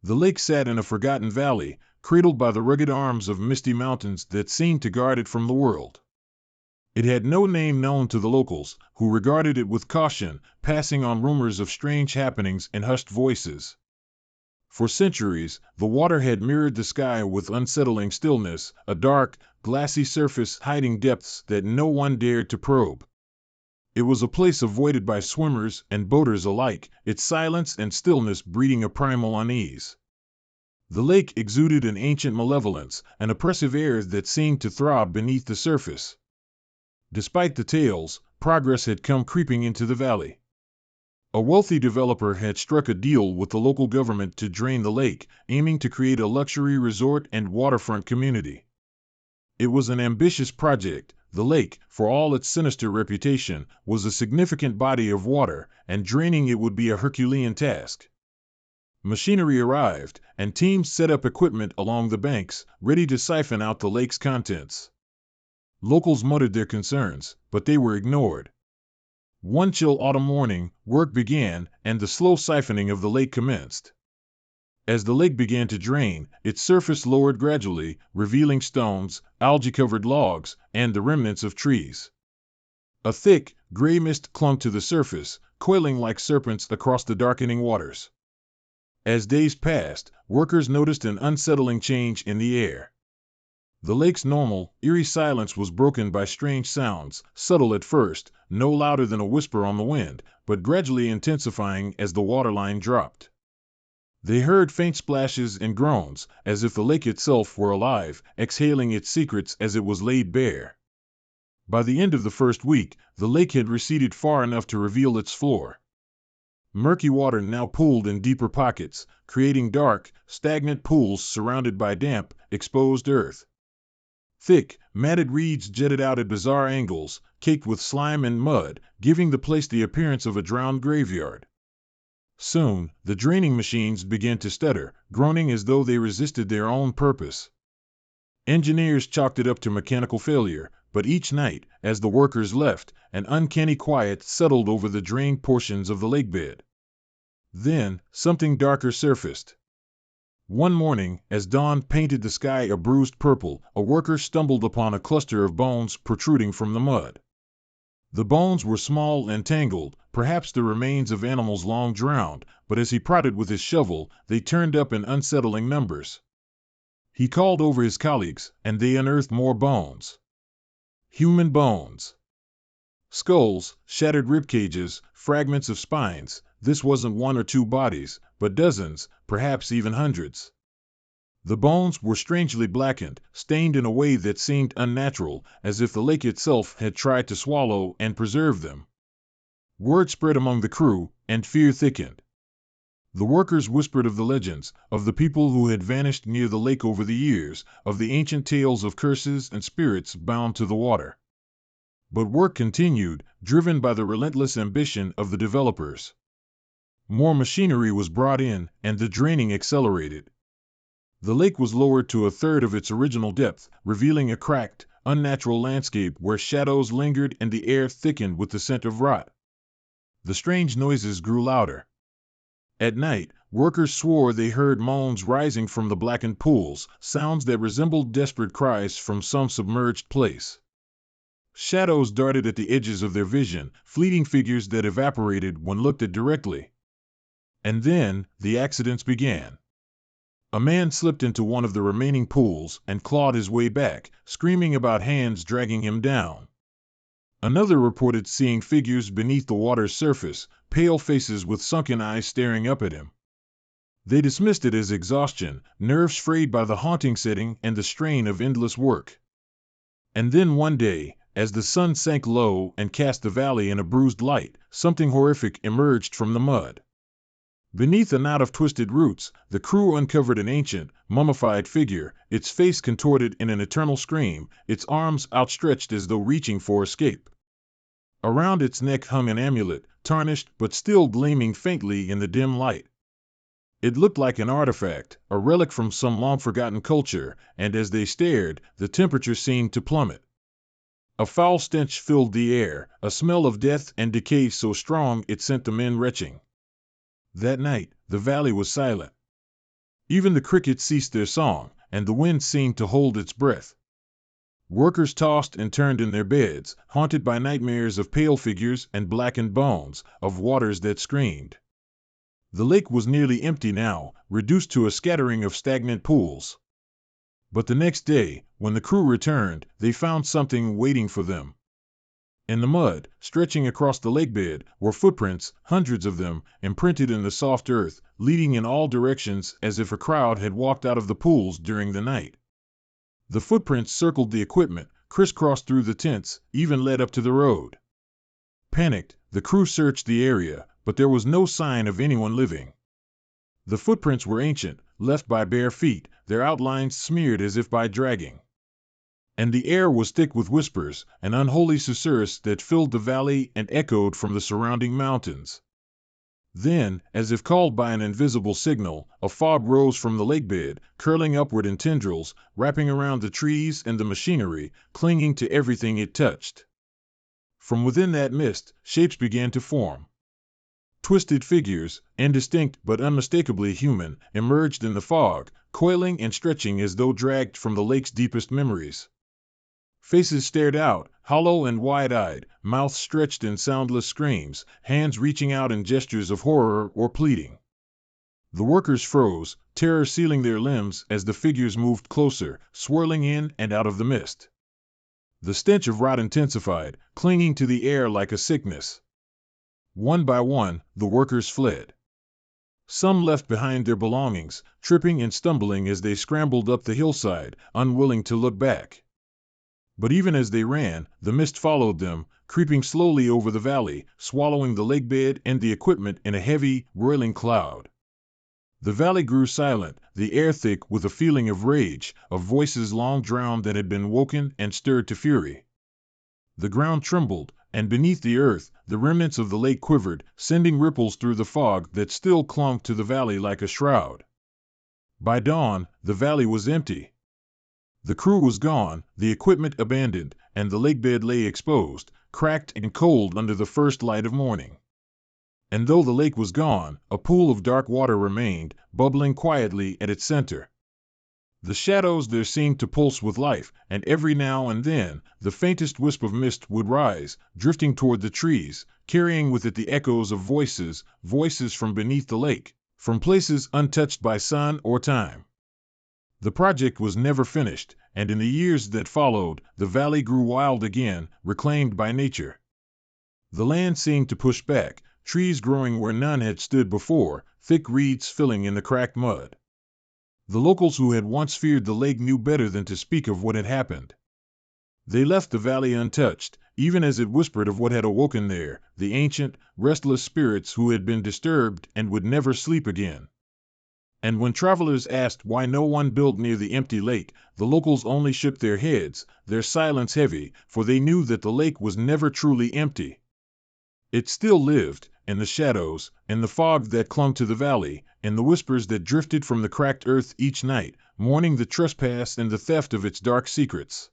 The lake sat in a forgotten valley, cradled by the rugged arms of misty mountains that seemed to guard it from the world. It had no name known to the locals, who regarded it with caution, passing on rumors of strange happenings in hushed voices. For centuries, the water had mirrored the sky with unsettling stillness, a dark, glassy surface hiding depths that no one dared to probe. It was a place avoided by swimmers and boaters alike, its silence and stillness breeding a primal unease. The lake exuded an ancient malevolence, an oppressive air that seemed to throb beneath the surface. Despite the tales, progress had come creeping into the valley. A wealthy developer had struck a deal with the local government to drain the lake, aiming to create a luxury resort and waterfront community. It was an ambitious project. The lake, for all its sinister reputation, was a significant body of water, and draining it would be a Herculean task. Machinery arrived, and teams set up equipment along the banks, ready to siphon out the lake's contents. Locals muttered their concerns, but they were ignored. One chill autumn morning, work began, and the slow siphoning of the lake commenced. As the lake began to drain, its surface lowered gradually, revealing stones, algae-covered logs, and the remnants of trees. A thick, gray mist clung to the surface, coiling like serpents across the darkening waters. As days passed, workers noticed an unsettling change in the air. The lake's normal, eerie silence was broken by strange sounds, subtle at first, no louder than a whisper on the wind, but gradually intensifying as the waterline dropped. They heard faint splashes and groans, as if the lake itself were alive, exhaling its secrets as it was laid bare. By the end of the first week, the lake had receded far enough to reveal its floor. Murky water now pooled in deeper pockets, creating dark, stagnant pools surrounded by damp, exposed earth. Thick, matted reeds jutted out at bizarre angles, caked with slime and mud, giving the place the appearance of a drowned graveyard. Soon, the draining machines began to stutter, groaning as though they resisted their own purpose. Engineers chalked it up to mechanical failure, but each night, as the workers left, an uncanny quiet settled over the drained portions of the lakebed. Then, something darker surfaced. One morning, as dawn painted the sky a bruised purple, a worker stumbled upon a cluster of bones protruding from the mud. The bones were small and tangled, perhaps the remains of animals long drowned, but as he prodded with his shovel, they turned up in unsettling numbers. He called over his colleagues, and they unearthed more bones. Human bones. Skulls, shattered ribcages, fragments of spines. This wasn't one or two bodies, but dozens, perhaps even hundreds. The bones were strangely blackened, stained in a way that seemed unnatural, as if the lake itself had tried to swallow and preserve them. Word spread among the crew, and fear thickened. The workers whispered of the legends, of the people who had vanished near the lake over the years, of the ancient tales of curses and spirits bound to the water. But work continued, driven by the relentless ambition of the developers. More machinery was brought in, and the draining accelerated. The lake was lowered to a third of its original depth, revealing a cracked, unnatural landscape where shadows lingered and the air thickened with the scent of rot. The strange noises grew louder. At night, workers swore they heard moans rising from the blackened pools, sounds that resembled desperate cries from some submerged place. Shadows darted at the edges of their vision, fleeting figures that evaporated when looked at directly. And then, the accidents began. A man slipped into one of the remaining pools and clawed his way back, screaming about hands dragging him down. Another reported seeing figures beneath the water's surface, pale faces with sunken eyes staring up at him. They dismissed it as exhaustion, nerves frayed by the haunting setting and the strain of endless work. And then one day, as the sun sank low and cast the valley in a bruised light, something horrific emerged from the mud. Beneath a knot of twisted roots, the crew uncovered an ancient, mummified figure, its face contorted in an eternal scream, its arms outstretched as though reaching for escape. Around its neck hung an amulet, tarnished but still gleaming faintly in the dim light. It looked like an artifact, a relic from some long-forgotten culture, and as they stared, the temperature seemed to plummet. A foul stench filled the air, a smell of death and decay so strong it sent the men retching. That night, the valley was silent. Even the crickets ceased their song, and the wind seemed to hold its breath. Workers tossed and turned in their beds, haunted by nightmares of pale figures and blackened bones, of waters that screamed. The lake was nearly empty now, reduced to a scattering of stagnant pools. But the next day, when the crew returned, they found something waiting for them. In the mud, stretching across the lake bed, were footprints, hundreds of them, imprinted in the soft earth, leading in all directions as if a crowd had walked out of the pools during the night. The footprints circled the equipment, crisscrossed through the tents, even led up to the road. Panicked, the crew searched the area, but there was no sign of anyone living. The footprints were ancient, left by bare feet, their outlines smeared as if by dragging. And the air was thick with whispers, an unholy susurrus that filled the valley and echoed from the surrounding mountains. Then, as if called by an invisible signal, a fog rose from the lake bed, curling upward in tendrils, wrapping around the trees and the machinery, clinging to everything it touched. From within that mist, shapes began to form. Twisted figures, indistinct but unmistakably human, emerged in the fog, coiling and stretching as though dragged from the lake's deepest memories. Faces stared out, hollow and wide-eyed, mouths stretched in soundless screams, hands reaching out in gestures of horror or pleading. The workers froze, terror sealing their limbs as the figures moved closer, swirling in and out of the mist. The stench of rot intensified, clinging to the air like a sickness. One by one, the workers fled. Some left behind their belongings, tripping and stumbling as they scrambled up the hillside, unwilling to look back. But even as they ran, the mist followed them, creeping slowly over the valley, swallowing the lake bed and the equipment in a heavy, roiling cloud. The valley grew silent, the air thick with a feeling of rage, of voices long drowned that had been woken and stirred to fury. The ground trembled, and beneath the earth, the remnants of the lake quivered, sending ripples through the fog that still clung to the valley like a shroud. By dawn, the valley was empty. The crew was gone, the equipment abandoned, and the lake bed lay exposed, cracked and cold under the first light of morning. And though the lake was gone, a pool of dark water remained, bubbling quietly at its center. The shadows there seemed to pulse with life, and every now and then, the faintest wisp of mist would rise, drifting toward the trees, carrying with it the echoes of voices, voices from beneath the lake, from places untouched by sun or time. The project was never finished, and in the years that followed, the valley grew wild again, reclaimed by nature. The land seemed to push back, trees growing where none had stood before, thick reeds filling in the cracked mud. The locals who had once feared the lake knew better than to speak of what had happened. They left the valley untouched, even as it whispered of what had awoken there, the ancient, restless spirits who had been disturbed and would never sleep again. And when travelers asked why no one built near the empty lake, the locals only shook their heads, their silence heavy, for they knew that the lake was never truly empty. It still lived, in the shadows, in the fog that clung to the valley, in the whispers that drifted from the cracked earth each night, mourning the trespass and the theft of its dark secrets.